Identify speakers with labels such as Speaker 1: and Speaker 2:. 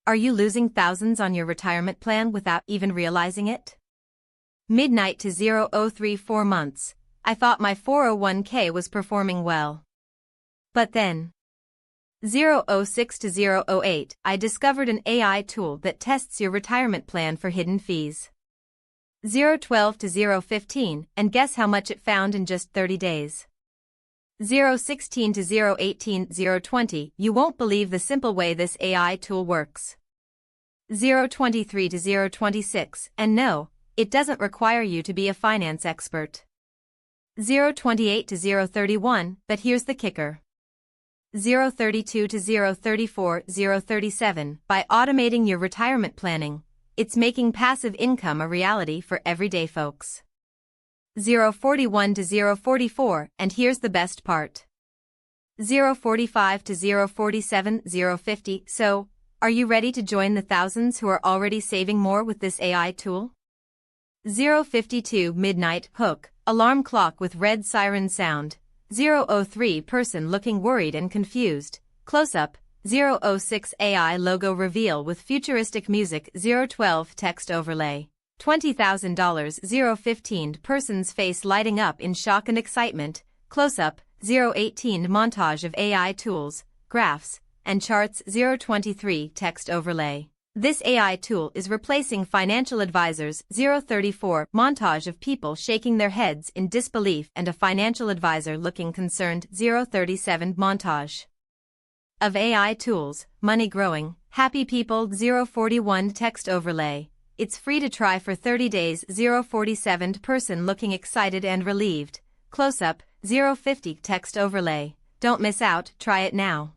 Speaker 1: Are you losing thousands on your retirement plan without even realizing it? Midnight to 034 months. I thought my 401k was performing well. But then, 006 to 008, I discovered an AI tool that tests your retirement plan for hidden fees. 012 to 015, and guess how much it found in just 30 days? 016 to 018, 020, you won't believe the simple way this AI tool works. 023 to 026, and no, it doesn't require you to be a finance expert. 028 to 031, but here's the kicker. 032 to 034, 037, by automating your retirement planning, it's making passive income a reality for everyday folks. 041 to 044, and here's the best part. 045 to 047, 050, so, are you ready to join the thousands who are already saving more with this AI tool? 052 midnight, hook, alarm clock with red siren sound. 003 person looking worried and confused, close-up. 006 AI logo reveal with futuristic music. 012 text overlay. $20,000. 015 person's face lighting up in shock and excitement, close-up. 018 montage of AI tools, graphs, and charts. 023 text overlay. This AI tool is replacing financial advisors. 034 montage of people shaking their heads in disbelief and a financial advisor looking concerned. 037 montage of AI tools, money growing, happy people. 041 text overlay. It's free to try for 30 days. 047 person looking excited and relieved, close-up. 050 text overlay. Don't miss out, try it now.